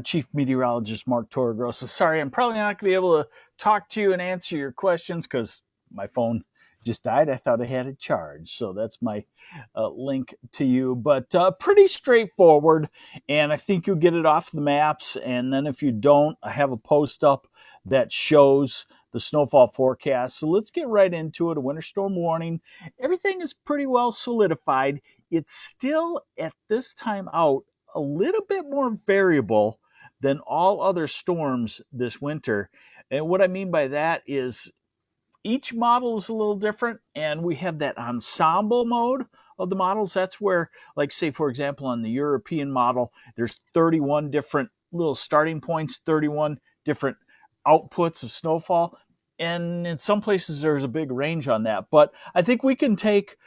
Chief Meteorologist Mark Torregrossa. Sorry, I'm probably not going to be able to talk to you and answer your questions because my phone just died. I thought I had it charged. So that's my link to you. But pretty straightforward. And I think you'll get it off the maps. And then if you don't, I have a post up that shows the snowfall forecast. So let's get right into it. A winter storm warning. Everything is pretty well solidified. It's still at this time out a little bit more variable than all other storms this winter. And what I mean by that is each model is a little different, and we have that ensemble mode of the models. That's where, like, say, for example, on the European model, there's 31 different little starting points, 31 different outputs of snowfall. And in some places, there's a big range on that. But I think we can take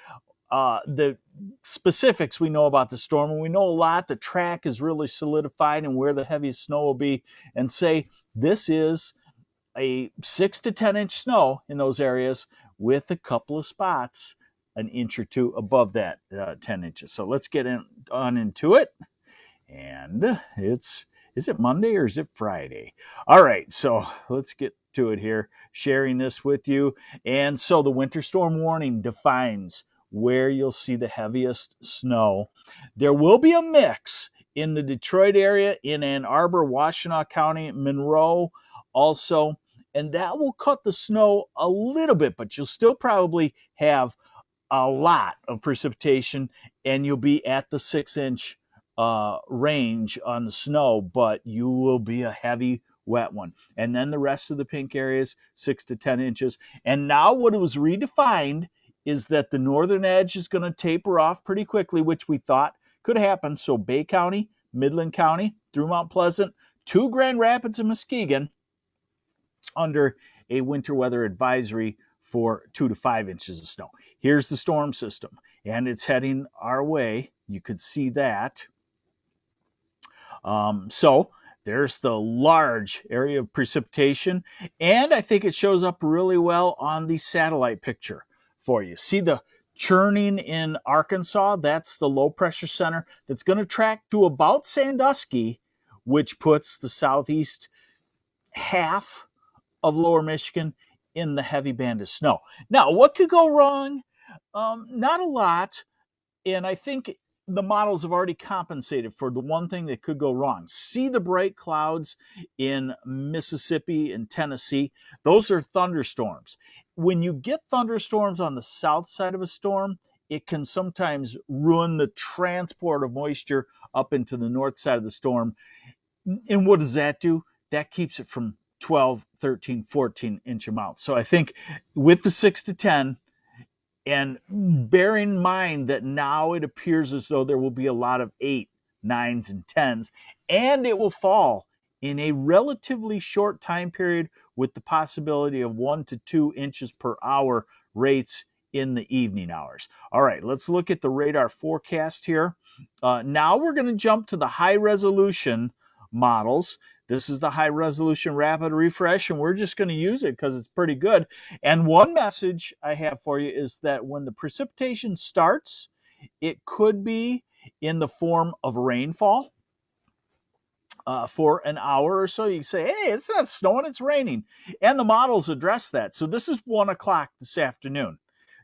the specifics we know about the storm, and we know a lot. The track is really solidified and where the heaviest snow will be, and say this is a 6 to 10 inch snow in those areas with a couple of spots an inch or two above that 10 inches. So let's get on into it. And is it Monday or is it Friday? All right, so let's get to it here, sharing this with you. And so the winter storm warning defines where you'll see the heaviest snow. There will be a mix in the Detroit area, in Ann Arbor, Washtenaw County, Monroe also, and that will cut the snow a little bit, but you'll still probably have a lot of precipitation, and you'll be at the 6-inch range on the snow, but you will be a heavy wet one. And then the rest of the pink areas, 6 to 10 inches. And now what it was redefined is that the northern edge is going to taper off pretty quickly, which we thought could happen. So Bay County, Midland County, through Mount Pleasant, to Grand Rapids and Muskegon under a winter weather advisory for 2 to 5 inches of snow. Here's the storm system, and it's heading our way. You could see that. So there's the large area of precipitation, and I think it shows up really well on the satellite picture for you. See the churning in Arkansas? That's the low pressure center that's going to track to about Sandusky, which puts the southeast half of lower Michigan in the heavy band of snow. Now, what could go wrong? Not a lot. And I think the models have already compensated for the one thing that could go wrong. See the bright clouds in Mississippi and Tennessee? Those are thunderstorms. When you get thunderstorms on the south side of a storm, it can sometimes ruin the transport of moisture up into the north side of the storm. And what does that do? That keeps it from 12, 13, 14 inch amounts. So I think with the 6 to 10, and bear in mind that now it appears as though there will be a lot of 8, 9s, and 10s, and it will fall in a relatively short time period with the possibility of 1 to 2 inches per hour rates in the evening hours. All right, let's look at the radar forecast here. Now we're going to jump to the high resolution models. This is the high resolution rapid refresh, and we're just going to use it because it's pretty good. And one message I have for you is that when the precipitation starts, it could be in the form of rainfall for an hour or so. You can say, hey, it's not snowing, it's raining. And the models address that. So this is 1 o'clock this afternoon,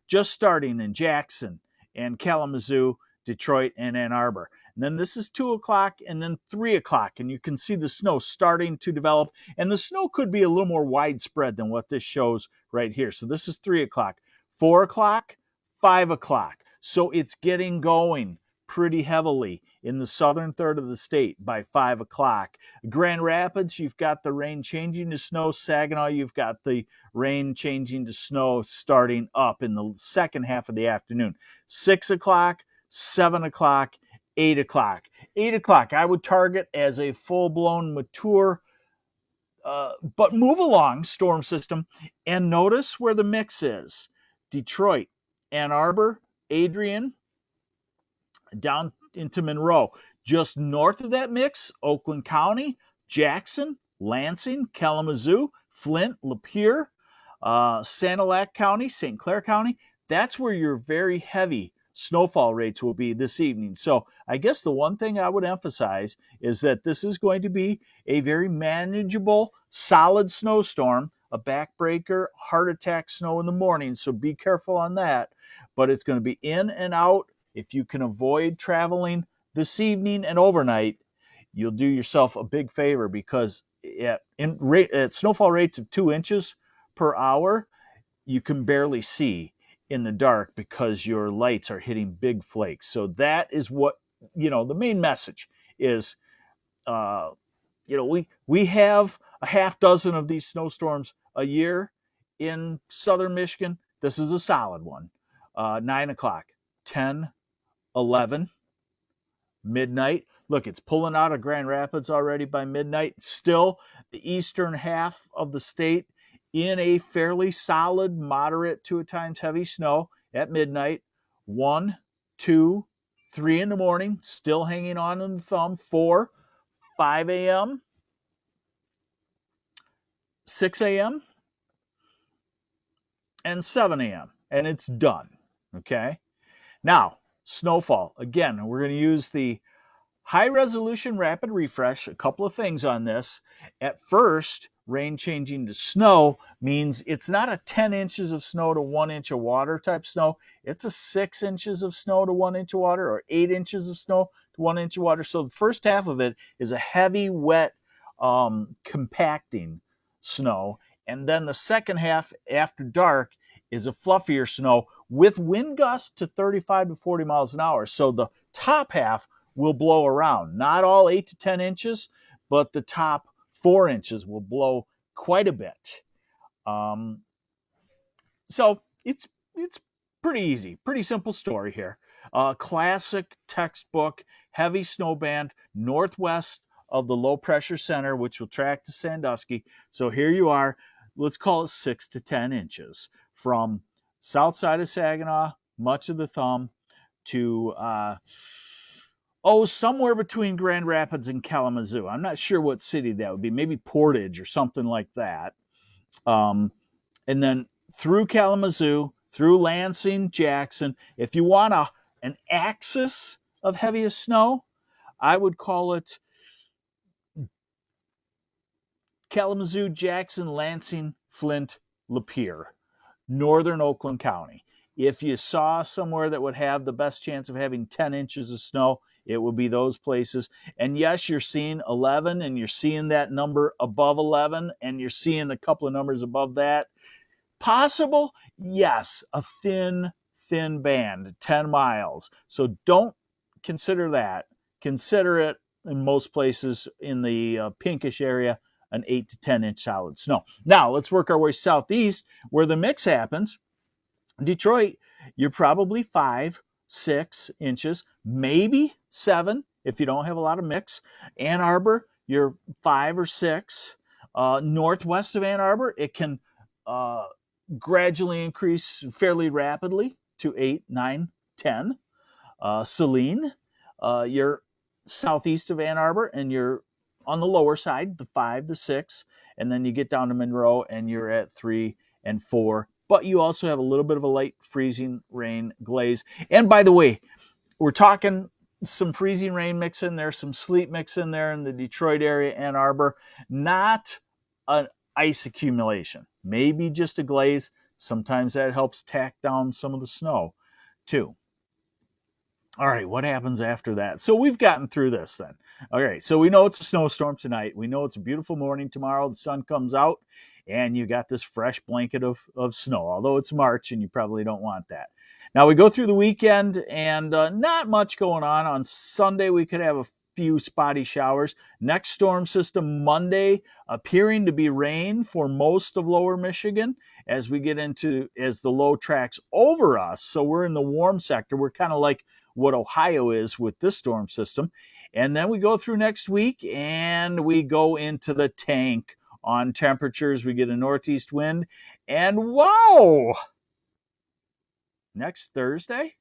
just starting in Jackson and Kalamazoo, Detroit, and Ann Arbor. And then this is 2 o'clock and then 3 o'clock. And you can see the snow starting to develop. And the snow could be a little more widespread than what this shows right here. So this is 3 o'clock, 4 o'clock, 5 o'clock. So it's getting going pretty heavily in the southern third of the state by 5 o'clock. Grand Rapids, you've got the rain changing to snow. Saginaw, you've got the rain changing to snow starting up in the second half of the afternoon. 6 o'clock, 7 o'clock, 8 o'clock. 8 o'clock, I would target as a full-blown mature but move along storm system. And notice where the mix is. Detroit, Ann Arbor, Adrian, down into Monroe. Just north of that mix, Oakland County, Jackson, Lansing, Kalamazoo, Flint, Lapeer, Sanilac County, St. Clair County. That's where your very heavy snowfall rates will be this evening. So I guess the one thing I would emphasize is that this is going to be a very manageable, solid snowstorm, a backbreaker, heart attack snow in the morning. So be careful on that. But it's going to be in and out. If you can avoid traveling this evening and overnight, you'll do yourself a big favor, because at snowfall rates of 2 inches per hour, you can barely see in the dark because your lights are hitting big flakes. So that is what, the main message is. We have a half dozen of these snowstorms a year in southern Michigan. This is a solid one. 9 o'clock, 10, 11, midnight. Look, it's pulling out of Grand Rapids already by midnight. Still, the eastern half of the state in a fairly solid, moderate to at times heavy snow at midnight. 1, 2, 3 in the morning, still hanging on in the thumb. 4, 5 a.m., 6 a.m., and 7 a.m. And it's done. Okay? Now, snowfall. Again, we're going to use the high resolution rapid refresh. A couple of things on this. At first, rain changing to snow means it's not a 10 inches of snow to 1 inch of water type snow. It's a 6 inches of snow to 1 inch of water, or 8 inches of snow to 1 inch of water. So the first half of it is a heavy, wet, compacting snow. And then the second half, after dark, is a fluffier snow with wind gusts to 35 to 40 miles an hour. So the top half will blow around. Not all 8 to 10 inches, but the top 4 inches will blow quite a bit. So it's pretty easy, pretty simple story here. Classic textbook, heavy snow band northwest of the low pressure center, which will track to Sandusky. So here you are. Let's call it 6 to 10 inches from south side of Saginaw, much of the thumb, to somewhere between Grand Rapids and Kalamazoo. I'm not sure what city that would be. Maybe Portage or something like that. And then through Kalamazoo, through Lansing, Jackson. If you want an axis of heaviest snow, I would call it Kalamazoo, Jackson, Lansing, Flint, Lapeer, northern Oakland County. If you saw somewhere that would have the best chance of having 10 inches of snow, it would be those places. And yes, you're seeing 11, and you're seeing that number above 11, and you're seeing a couple of numbers above that. Possible? Yes, a thin band, 10 miles. So don't consider that. Consider it, in most places in the pinkish area, an 8 to 10 inch solid snow. Now, let's work our way southeast where the mix happens. Detroit, you're probably 5, 6 inches, maybe 7 if you don't have a lot of mix. Ann Arbor, you're 5 or 6. Northwest of Ann Arbor, it can gradually increase fairly rapidly to 8, 9, 10. Saline, you're southeast of Ann Arbor, and you're on the lower side, the 5, the 6, and then you get down to Monroe, and you're at 3 and 4. But you also have a little bit of a light freezing rain glaze. And by the way, we're talking some freezing rain mix in there, some sleet mix in there in the Detroit area, Ann Arbor, not an ice accumulation, maybe just a glaze. Sometimes that helps tack down some of the snow too. All right, what happens after that? So we've gotten through this then. All right, so we know it's a snowstorm tonight. We know it's a beautiful morning tomorrow. The sun comes out, and you got this fresh blanket of snow, although it's March, and you probably don't want that. Now, we go through the weekend, and not much going on. On Sunday, we could have a few spotty showers. Next storm system Monday, appearing to be rain for most of lower Michigan as the low tracks over us. So we're in the warm sector. We're kind of like what Ohio is with this storm system. And then we go through next week, and we go into the tank on temperatures. We get a northeast wind, and wow! Next Thursday,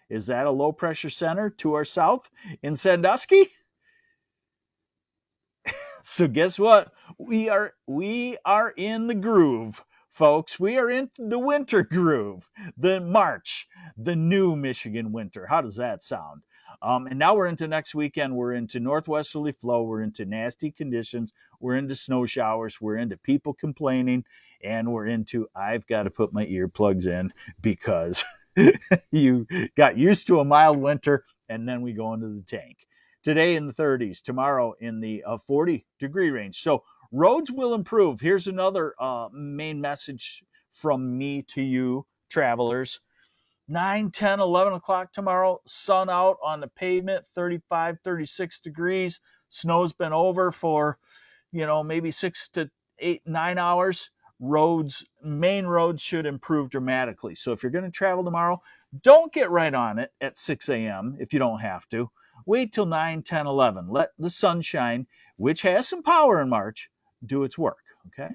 is that a low pressure center to our south in Sandusky? So guess what? We are in the groove folks. We are in the winter groove, the March, the new Michigan winter. How does that sound? And now we're into next weekend. We're into northwesterly flow. We're into nasty conditions. We're into snow showers. We're into people complaining. And we're into, I've got to put my earplugs in because you got used to a mild winter, and then we go into the tank. Today in the 30s, tomorrow in the 40-degree range. So roads will improve. Here's another main message from me to you, travelers. 9, 10, 11 o'clock tomorrow, sun out on the pavement, 35, 36 degrees. Snow's been over for, maybe 6 to 8, 9 hours. Main roads should improve dramatically. So if you're going to travel tomorrow, don't get right on it at 6 a.m. if you don't have to. Wait till 9, 10, 11. Let the sunshine, which has some power in March, do its work, okay?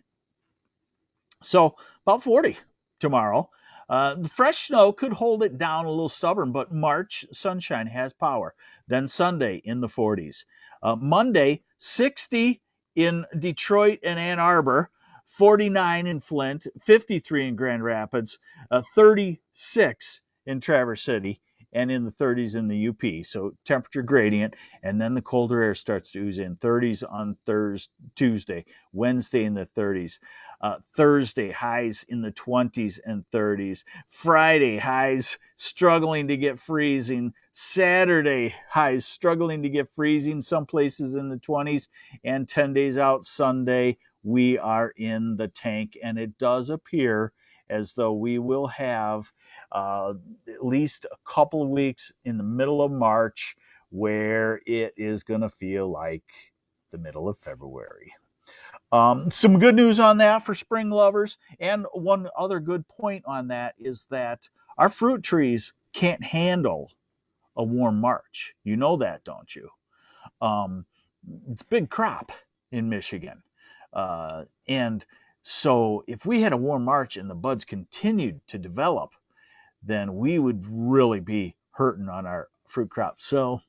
So about 40 tomorrow. The fresh snow could hold it down a little stubborn, but March sunshine has power. Then Sunday in the 40s. Monday, 60 in Detroit and Ann Arbor, 49 in Flint, 53 in Grand Rapids, 36 in Traverse City, and in the 30s in the UP. So temperature gradient, and then the colder air starts to ooze in. 30s on Tuesday, Wednesday in the 30s. Thursday, highs in the 20s and 30s. Friday, highs struggling to get freezing. Saturday, highs struggling to get freezing, some places in the 20s. And 10 days out, Sunday, we are in the tank. And it does appear as though we will have at least a couple of weeks in the middle of March where it is going to feel like the middle of February. Some good news on that for spring lovers. And one other good point on that is that our fruit trees can't handle a warm March. You know that, don't you? It's a big crop in Michigan. And so if we had a warm March and the buds continued to develop, then we would really be hurting on our fruit crop. So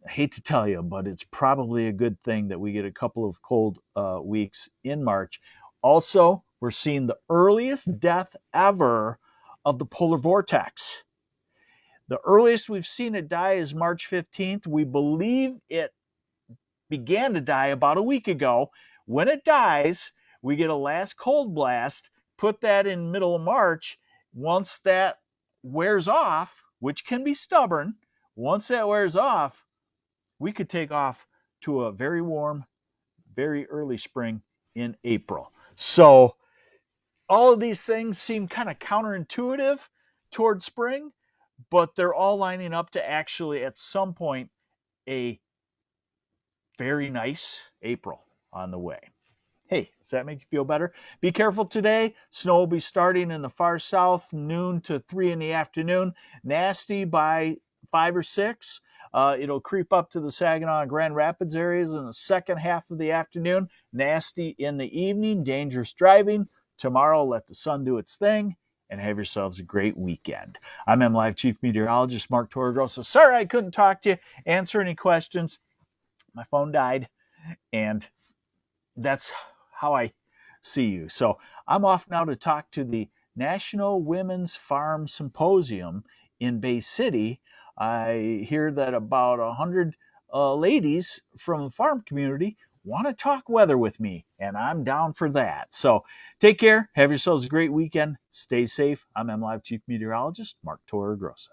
I hate to tell you, but it's probably a good thing that we get a couple of cold weeks in March. Also, we're seeing the earliest death ever of the polar vortex. The earliest we've seen it die is March 15th. We believe it began to die about a week ago. When it dies, we get a last cold blast, put that in middle of March. Once that wears off, which can be stubborn, once that wears off, we could take off to a very warm, very early spring in April. So all of these things seem kind of counterintuitive toward spring, but they're all lining up to actually at some point a very nice April on the way. Hey, does that make you feel better? Be careful today. Snow will be starting in the far south, noon to 3 in the afternoon. Nasty by 5 or 6. It'll creep up to the Saginaw and Grand Rapids areas in the second half of the afternoon. Nasty in the evening. Dangerous driving. Tomorrow, let the sun do its thing, and have yourselves a great weekend. I'm MLive Chief Meteorologist Mark Torregrossa. Sorry I couldn't talk to you, answer any questions. My phone died, and that's how I see you. So I'm off now to talk to the National Women's Farm Symposium in Bay City. I hear that about 100 ladies from the farm community want to talk weather with me, and I'm down for that. So take care. Have yourselves a great weekend. Stay safe. I'm MLive Chief Meteorologist Mark Torregrossa.